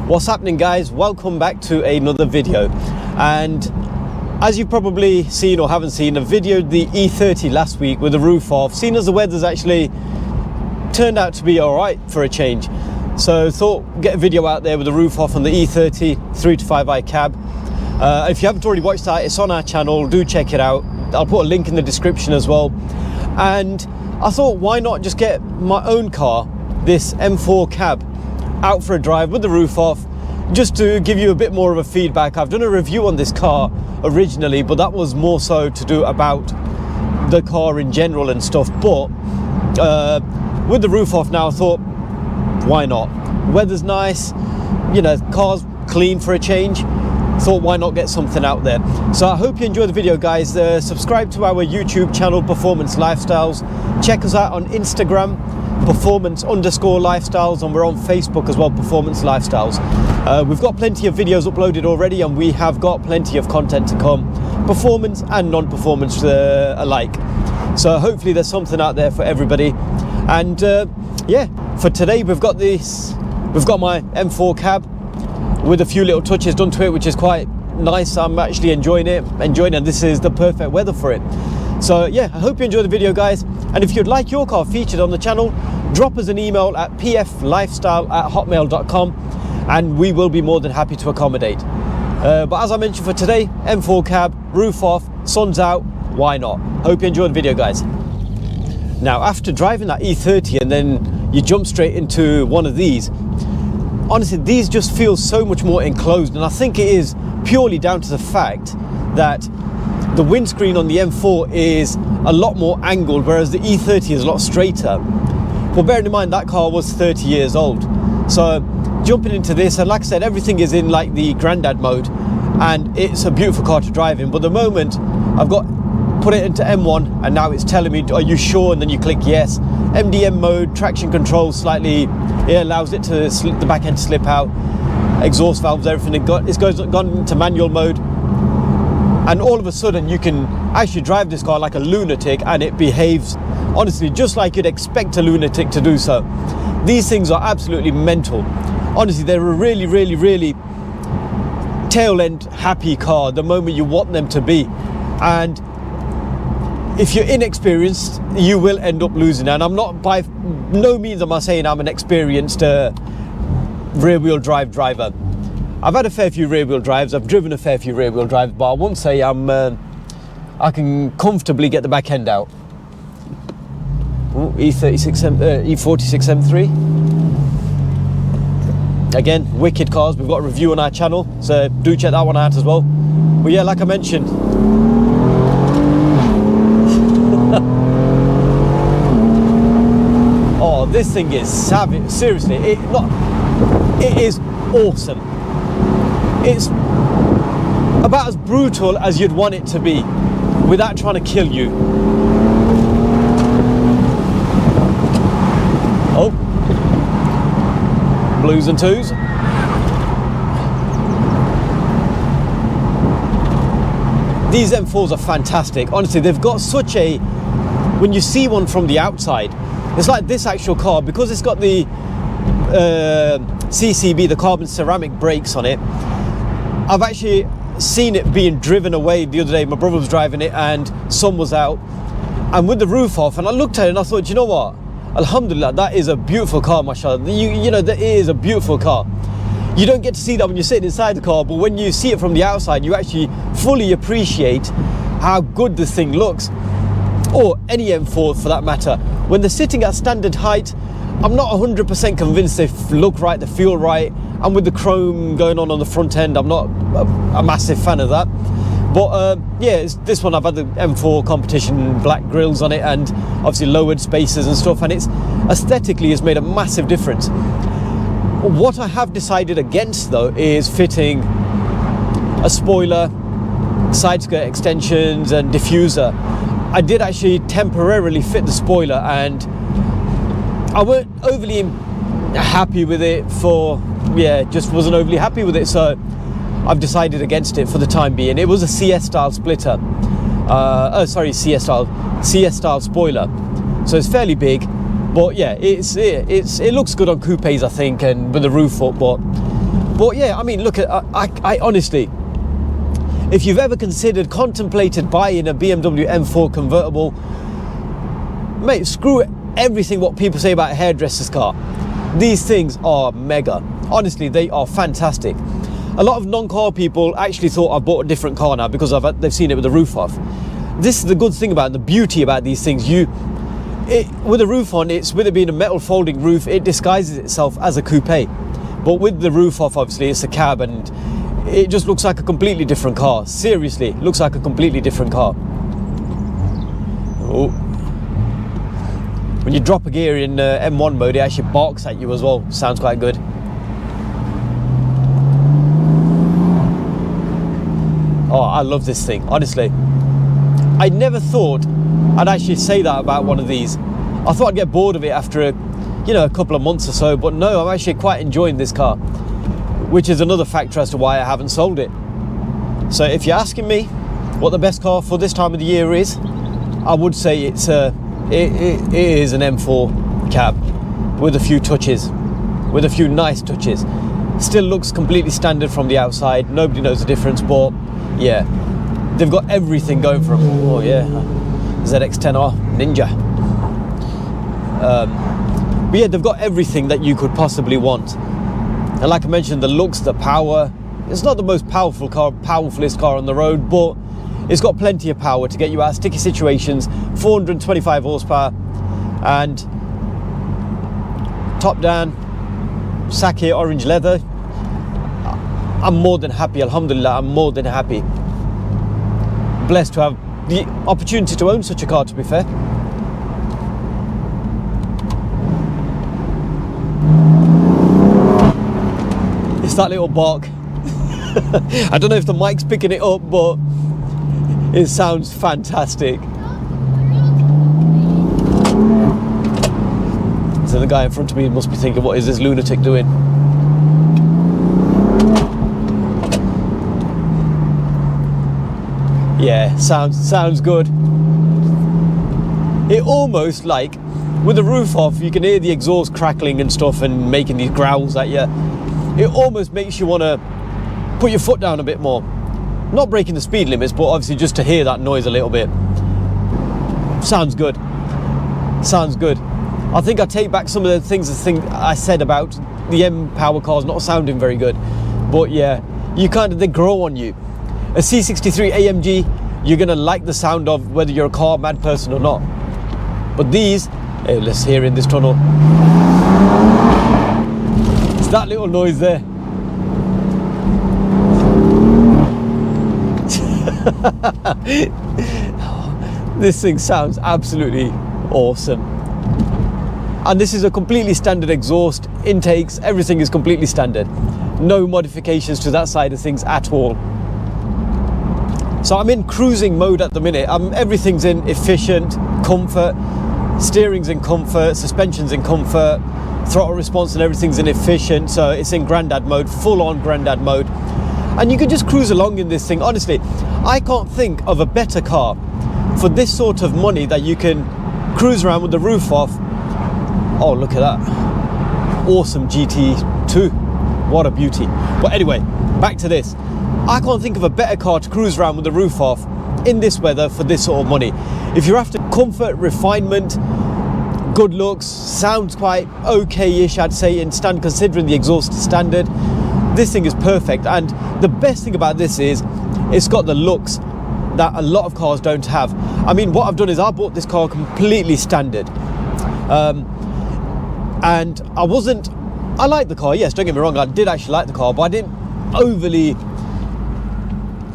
What's happening, guys? Welcome back to another video. And as you've probably seen or haven't seen, I videoed the E30 last week with the roof off, seeing as the weather's actually turned out to be all right for a change. So thought get a video out there with the roof off on the E30 3-5i cab. If you haven't already watched that, it's on our channel, do check it out. I'll put a link in the description as well. And I thought, why not just get my own car, this M4 cab, out for a drive with the roof off, just to give you a bit more of a feedback. I've done a review on this car originally, but that was more so to do about the car in general and stuff. But with the roof off now, I thought, why not? Weather's nice, you know, car's clean for a change. Thought, why not get something out there? So I hope you enjoy the video, guys. Subscribe to our YouTube channel, Performance Lifestyles. Check us out on Instagram, Performance_Lifestyles, and we're on Facebook as well, Performance Lifestyles. We've got plenty of videos uploaded already, and we have got plenty of content to come, performance and non-performance alike. So hopefully there's something out there for everybody. And yeah, for today we've got my M4 cab with a few little touches done to it, which is quite nice. I'm actually enjoying it, and this is the perfect weather for it. So yeah, I hope you enjoy the video, guys. And if you'd like your car featured on the channel, drop us an email at pflifestyle@hotmail.com, and we will be more than happy to accommodate. But as I mentioned, for today, M4 cab, roof off, sun's out, why not? Hope you enjoy the video, guys. Now, after driving that E30 and then you jump straight into one of these, honestly, these just feel so much more enclosed, and I think it is purely down to the fact that the windscreen on the M4 is a lot more angled, whereas the E30 is a lot straighter. But bearing in mind that car was 30 years old, so jumping into this, and like I said, everything is in like the granddad mode, and it's a beautiful car to drive in. But the moment I've put it into M1, and now it's telling me, are you sure? And then you click yes. MDM mode, traction control slightly, it allows it to slip the back end to slip out, exhaust valves, everything, it's gone into manual mode. And all of a sudden you can actually drive this car like a lunatic, and it behaves honestly just like you'd expect a lunatic to do so. These things are absolutely mental. Honestly, they're a really, really, really tail end happy car the moment you want them to be. And if you're inexperienced, you will end up losing. And I'm not, by no means am I saying I'm an experienced rear wheel drive driver. I've had a fair few rear wheel drives, I've driven a fair few rear wheel drives, but I won't say I can comfortably get the back end out. Ooh, E46 M3. Again, wicked cars. We've got a review on our channel, so do check that one out as well. But yeah, like I mentioned, oh, this thing is savage. Seriously, it is awesome. It's about as brutal as you'd want it to be without trying to kill you. Oh, blues and twos. These M4s are fantastic. Honestly, they've got such a, when you see one from the outside, it's like this actual car, because it's got the CCB, the carbon ceramic brakes on it. I've actually seen it being driven away the other day. My brother was driving it and sun was out, and with the roof off, and I looked at it and I thought, you know what, alhamdulillah, that is a beautiful car, mashallah. You know, that is a beautiful car. You don't get to see that when you're sitting inside the car, but when you see it from the outside, you actually fully appreciate how good this thing looks, or any M4 for that matter. When they're sitting at standard height, I'm not 100% convinced they look right, they feel right. And with the chrome going on the front end, I'm not a massive fan of that. But yeah, this one, I've had the M4 competition black grills on it, and obviously lowered spacers and stuff, and it's aesthetically has made a massive difference. What I have decided against though is fitting a spoiler, side skirt extensions and diffuser. I did actually temporarily fit the spoiler, and I weren't overly happy with it just wasn't overly happy with it, so I've decided against it for the time being. It was a CS style splitter, CS style spoiler, so it's fairly big, but yeah, it looks good on coupes, I think, and with the roof up. But But yeah, I mean, look at, I honestly, if you've ever contemplated buying a BMW M4 convertible, mate, screw everything what people say about a hairdresser's car. These things are mega. Honestly, they are fantastic. A lot of non-car people actually thought I bought a different car now because they've seen it with the roof off. This is the good thing about the beauty about these things. With the roof on, with it being a metal folding roof, it disguises itself as a coupe. But with the roof off, obviously, it's a cab, and it just looks like a completely different car. Seriously, looks like a completely different car. Oh. When you drop a gear in M1 mode, it actually barks at you as well. Sounds quite good. Oh, I love this thing, honestly. I never thought I'd actually say that about one of these. I thought I'd get bored of it after a couple of months or so, but no, I'm actually quite enjoying this car, which is another factor as to why I haven't sold it. So if you're asking me what the best car for this time of the year is, I would say it is an M4 cab with a few touches, with a few nice touches. Still looks completely standard from the outside. Nobody knows the difference, but yeah, they've got everything going for them. Oh yeah, ZX-10R Ninja. But yeah, they've got everything that you could possibly want. And like I mentioned, the looks, the power. It's not the most powerfulest car on the road, but it's got plenty of power to get you out of sticky situations. 425 horsepower, and top down, Sakir orange leather. I'm more than happy, alhamdulillah, I'm more than happy. Blessed to have the opportunity to own such a car, to be fair. It's that little bark. I don't know if the mic's picking it up, but it sounds fantastic. So the guy in front of me must be thinking, what is this lunatic doing? Yeah, sounds good. It almost, like, with the roof off, you can hear the exhaust crackling and stuff and making these growls at you. It almost makes you want to put your foot down a bit more. Not breaking the speed limits, but obviously just to hear that noise a little bit. Sounds good. Sounds good. I think I take back some of the things I said about the M power cars not sounding very good. But yeah, they grow on you. A C63 AMG, you're gonna like the sound of whether you're a car mad person or not. But these, hey, let's hear in this tunnel. It's that little noise there. This thing sounds absolutely awesome. And this is a completely standard exhaust, intakes, everything is completely standard. No modifications to that side of things at all. So I'm in cruising mode at the minute. Everything's in efficient, comfort, steering's in comfort, suspension's in comfort, throttle response and everything's in efficient, so it's in granddad mode, full on granddad mode. And you can just cruise along in this thing. Honestly, I can't think of a better car for this sort of money that you can cruise around with the roof off. Oh, look at that. Awesome GT2. What a beauty. But anyway, back to this. I can't think of a better car to cruise around with the roof off in this weather for this sort of money. If you're after comfort, refinement, good looks, sounds quite okay-ish, I'd say, considering the exhaust is standard, this thing is perfect. And the best thing about this is it's got the looks that a lot of cars don't have. I mean, what I've done is I bought this car completely standard. And I liked the car, yes, don't get me wrong, I did actually like the car, but I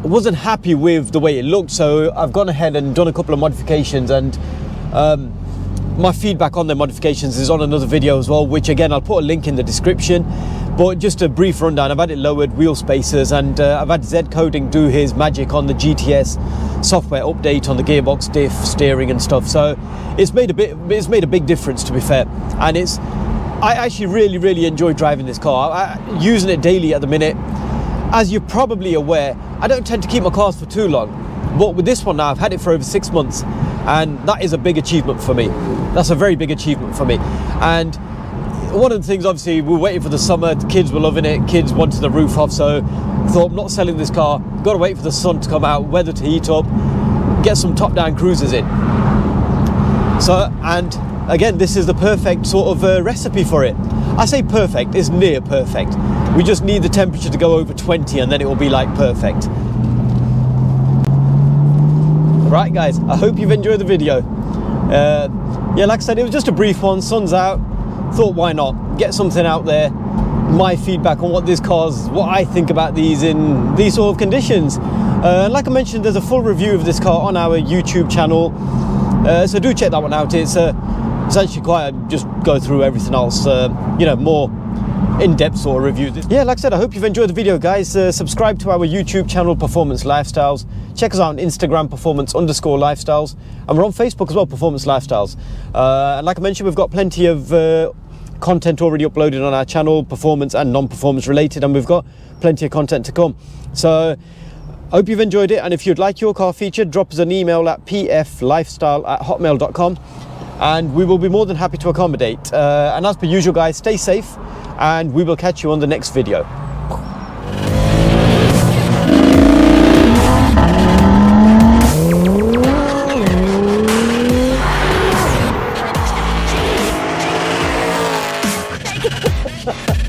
wasn't happy with the way it looked, so I've gone ahead and done a couple of modifications, and my feedback on the modifications is on another video as well, which again I'll put a link in the description. But just a brief rundown, I've had it lowered, wheel spacers, and I've had Z Coding do his magic on the GTS software update on the gearbox, diff, steering and stuff. So it's made a big difference, to be fair. And I actually really enjoy driving this car. I'm using it daily at the minute. As you're probably aware, I don't tend to keep my cars for too long, but with this one now, I've had it for over 6 months, and that is a big achievement for me. That's a very big achievement for me. And one of the things, obviously, we're waiting for the summer. The kids were loving it. Kids wanted the roof off, so I thought, I'm not selling this car. Got to wait for the sun to come out, weather to heat up, get some top-down cruisers in. So, and again, this is the perfect sort of recipe for it. I say perfect, it's near perfect. We just need the temperature to go over 20 and then it will be like perfect. Right guys, I hope you've enjoyed the video. Yeah, like I said, it was just a brief one. Sun's out, thought why not get something out there, my feedback on what this car's, what I think about these in these sort of conditions. Like I mentioned, there's a full review of this car on our YouTube channel, so do check that one out. It's actually quite just go through everything else, you know, more in-depth sort of review. Yeah, like I said, I hope you've enjoyed the video, guys. Subscribe to our YouTube channel, Performance Lifestyles. Check us out on Instagram, performance_lifestyles, and we're on Facebook as well, Performance Lifestyles. And like I mentioned, we've got plenty of content already uploaded on our channel, performance and non-performance related, and we've got plenty of content to come. So I hope you've enjoyed it, and if you'd like your car featured, drop us an email at pflifestyle@hotmail.com, and we will be more than happy to accommodate. And as per usual, guys, stay safe, and we will catch you on the next video. Ha ha ha.